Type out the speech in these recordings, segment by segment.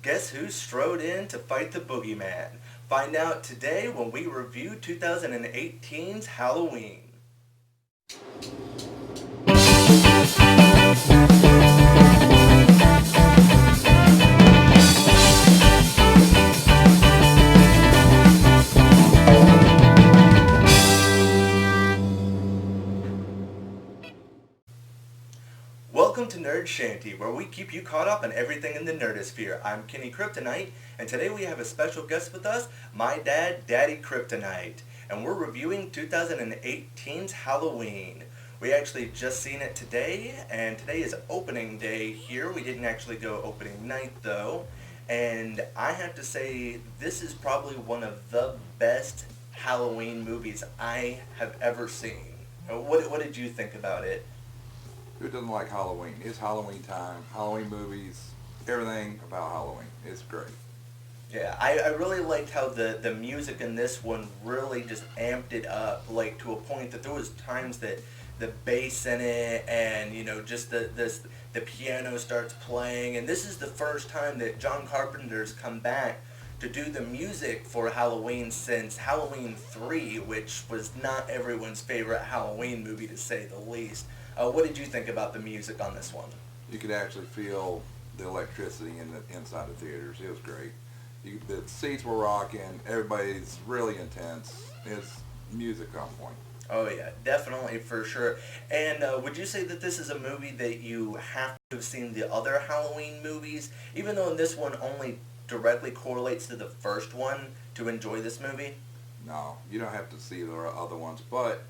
Guess who strode in to fight the boogeyman? Find out today when we review 2018's Halloween. Welcome to Nerd Shanty, where we keep you caught up on everything in the nerdosphere. I'm Kenny Kryptonite, and today we have a special guest with us, my dad, Daddy Kryptonite, and we're reviewing 2018's Halloween. We actually just seen it today, and today is opening day here. We didn't actually go opening night though, and I have to say this is probably one of the best Halloween movies I have ever seen. What did you think about it? Who doesn't like Halloween? It's Halloween time. Halloween movies, everything about Halloween. It's great. Yeah, I really liked how the music in this one really just amped it up, like to a point that there was times that the bass in it and just the piano starts playing, and this is the first time that John Carpenter's come back to do the music for Halloween since Halloween 3, which was not everyone's favorite Halloween movie to say the least. What did you think about the music on this one? You could actually feel the electricity in the inside the theaters. It was great. The seats were rocking. Everybody's really intense. It's music on point. Oh yeah, definitely for sure. And would you say that this is a movie that you have to have seen the other Halloween movies, even though this one only directly correlates to the first one to enjoy this movie? No, you don't have to see the other ones, but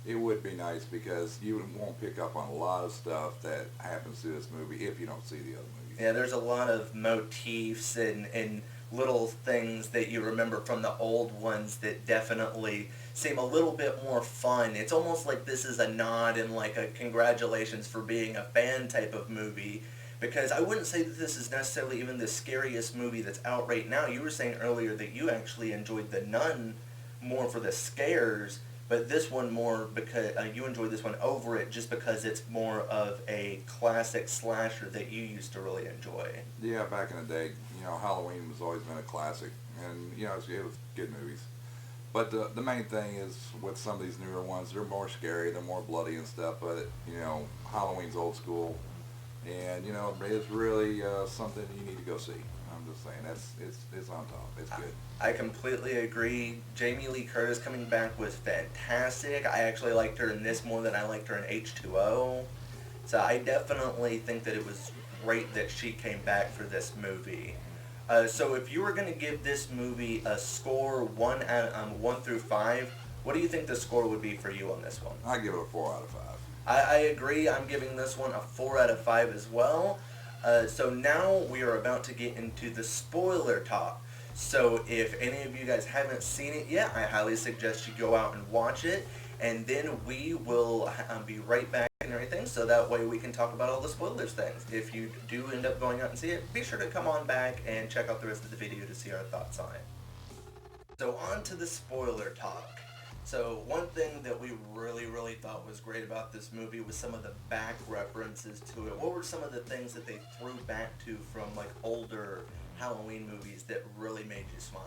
it would be nice because you won't pick up on a lot of stuff that happens to this movie if you don't see the other movies. Yeah, there's a lot of motifs and little things that you remember from the old ones that definitely seem a little bit more fun. It's almost like this is a nod and like a congratulations for being a fan type of movie. Because I wouldn't say that this is necessarily even the scariest movie that's out right now. You were saying earlier that you actually enjoyed The Nun more for the scares, but this one more because you enjoyed this one over it just because it's more of a classic slasher that you used to really enjoy. Yeah, back in the day, Halloween was always been a classic, and it was good movies. But the main thing is with some of these newer ones, they're more scary, they're more bloody and stuff. But Halloween's old school, and it's really something you need to go see. I'm just saying it's on top. It's good. I completely agree. Jamie Lee Curtis coming back was fantastic. I actually liked her in this more than I liked her in H2O. So I definitely think that it was great that she came back for this movie. So if you were going to give this movie a score 1 through 5, what do you think the score would be for you on this one? I give it a 4 out of 5. I agree. I'm giving this one a 4 out of 5 as well. So now we are about to get into the spoiler talk. So if any of you guys haven't seen it yet, I highly suggest you go out and watch it. And then we will be right back and everything, so that way we can talk about all the spoilers things. If you do end up going out and see it, be sure to come on back and check out the rest of the video to see our thoughts on it. So on to the spoiler talk. So one thing that we really thought was great about this movie was some of the back references to it. What were some of the things that they threw back to from like older Halloween movies that really made you smile?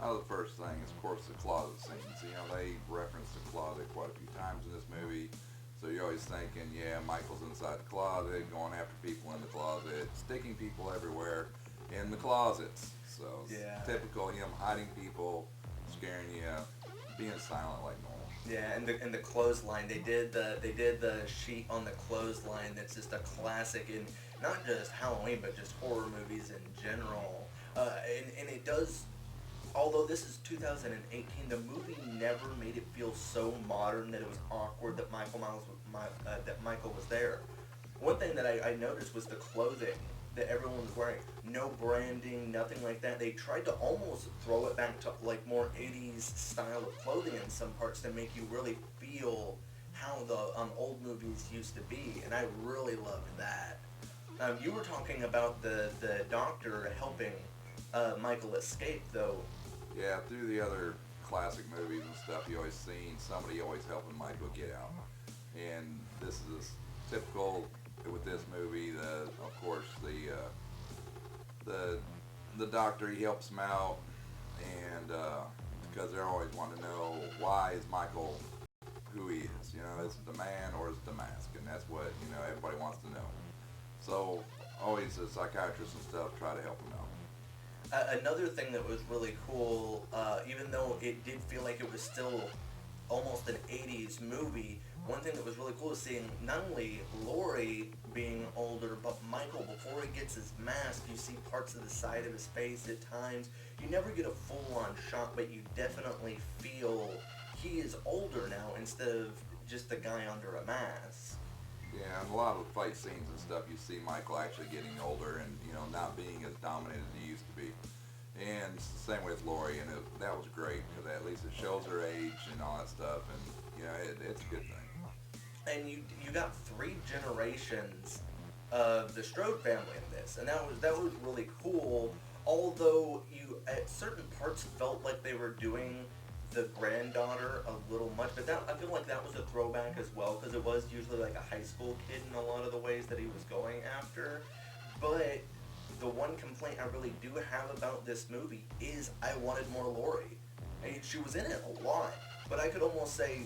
The first thing is, of course, the closet scenes. They reference the closet quite a few times in this movie. So you're always thinking, yeah, Michael's inside the closet, going after people in the closet, sticking people everywhere in the closets. So Yeah. it's typical him hiding people, scaring you, being silent like normal. Yeah, and the clothesline, they did the sheet on the clothesline that's just a classic in not just Halloween but just horror movies in general. And it does, although this is 2018, the movie never made it feel so modern that it was awkward that Michael was there. One thing that I noticed was the clothing that everyone was wearing. No branding, nothing like that. They tried to almost throw it back to like more 80s style of clothing in some parts to make you really feel how the old movies used to be, and I really loved that. You were talking about the doctor helping Michael escape, though. Yeah, through the other classic movies and stuff, you always seen somebody always helping Michael get out. And this is typical with this movie. Of course, the the doctor, he helps him out, and because they're always wanting to know why is Michael who he is. You know, is it the man or is it the mask? And that's what everybody wants to know. So always the psychiatrists and stuff try to help him out. Another thing that was really cool, even though it did feel like it was still almost an 80s movie, one thing that was really cool is seeing not only Laurie being older, but Michael, before he gets his mask, you see parts of the side of his face at times. You never get a full-on shot, but you definitely feel he is older now instead of just a guy under a mask. Yeah, and a lot of the fight scenes and stuff, you see Michael actually getting older and not being as dominant as he used to be. And it's the same with Laurie, and that was great because at least it shows her age and all that stuff, and it's a good thing. And you got 3 generations of the Strode family in this, and that was really cool. Although you at certain parts felt like they were doing the granddaughter a little much, but I feel like that was a throwback as well because it was usually like a high school kid in a lot of the ways that he was going after. But the one complaint I really do have about this movie is I wanted more Laurie. I mean, she was in it a lot, but I could almost say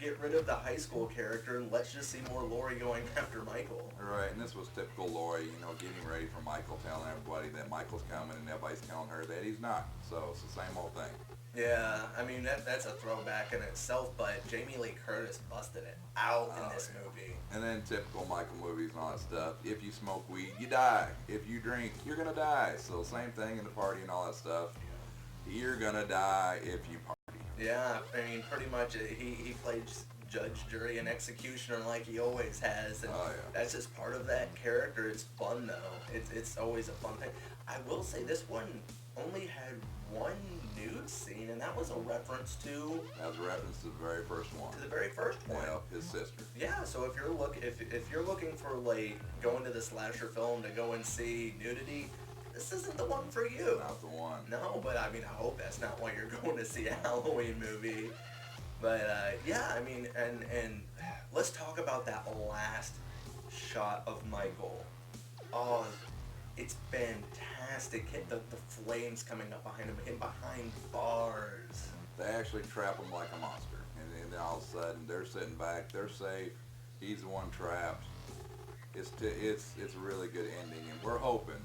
get rid of the high school character and let's just see more Laurie going after Michael. Right, and this was typical Laurie, getting ready for Michael, telling everybody that Michael's coming, and everybody's telling her that he's not. So it's the same old thing. Yeah, I mean that's a throwback in itself, but Jamie Lee Curtis busted it out in this movie. And then typical Michael movies and all that stuff. If you smoke weed, you die. If you drink, you're gonna die. So same thing in the party and all that stuff. You're gonna die if you party. Yeah, I mean pretty much he played judge, jury, and executioner like he always has, and that's just part of that character. It's fun though. It's always a fun thing. I will say this one only had one nude scene, and that was a reference to. That was a reference to the very first one. To the very first one. Yeah, his sister. Yeah, so if you're looking for like going to the slasher film to go and see nudity, this isn't the one for you. Not the one. No, but I mean, I hope that's not why you're going to see a Halloween movie. But yeah, I mean, and let's talk about that last shot of Michael. Oh, it's fantastic. Hit the flames coming up behind him, him behind bars. They actually trap him like a monster, and then all of a sudden they're sitting back, they're safe. He's the one trapped. It's a really good ending, and we're hoping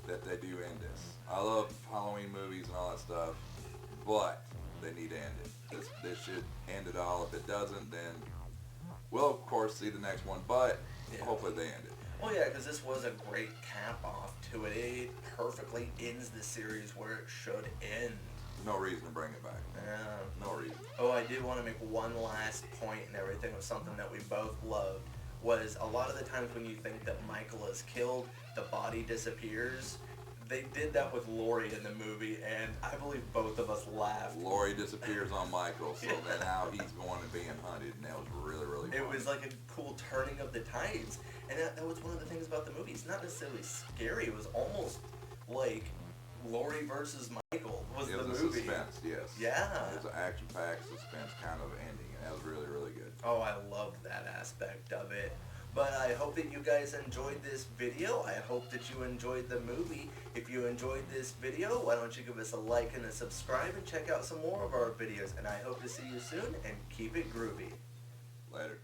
that they do end this. I love Halloween movies and all that stuff, but they need to end it. This should end it all. If it doesn't, then we'll of course see the next one, but hopefully they end it. Well, yeah, because this was a great cap-off to it. It perfectly ends the series where it should end. No reason to bring it back. Yeah. No reason. Oh, I did want to make one last point, and everything was something that we both loved, was a lot of the times when you think that Michael is killed, the body disappears. They did that with Laurie in the movie, and I believe both of us laughed. Laurie disappears on Michael, so then now he's going and being hunted, and that was really, really fun. It was like a cool turning of the tides, and that was one of the things about the movie. It's not necessarily scary. It was almost like Laurie versus Michael was the movie. It was a suspense, yes. Yeah. It was an action-packed suspense kind of ending, and that was really, really good. Oh, I loved that aspect of it. But I hope that you guys enjoyed this video. I hope that you enjoyed the movie. If you enjoyed this video, why don't you give us a like and a subscribe and check out some more of our videos. And I hope to see you soon, and keep it groovy. Later.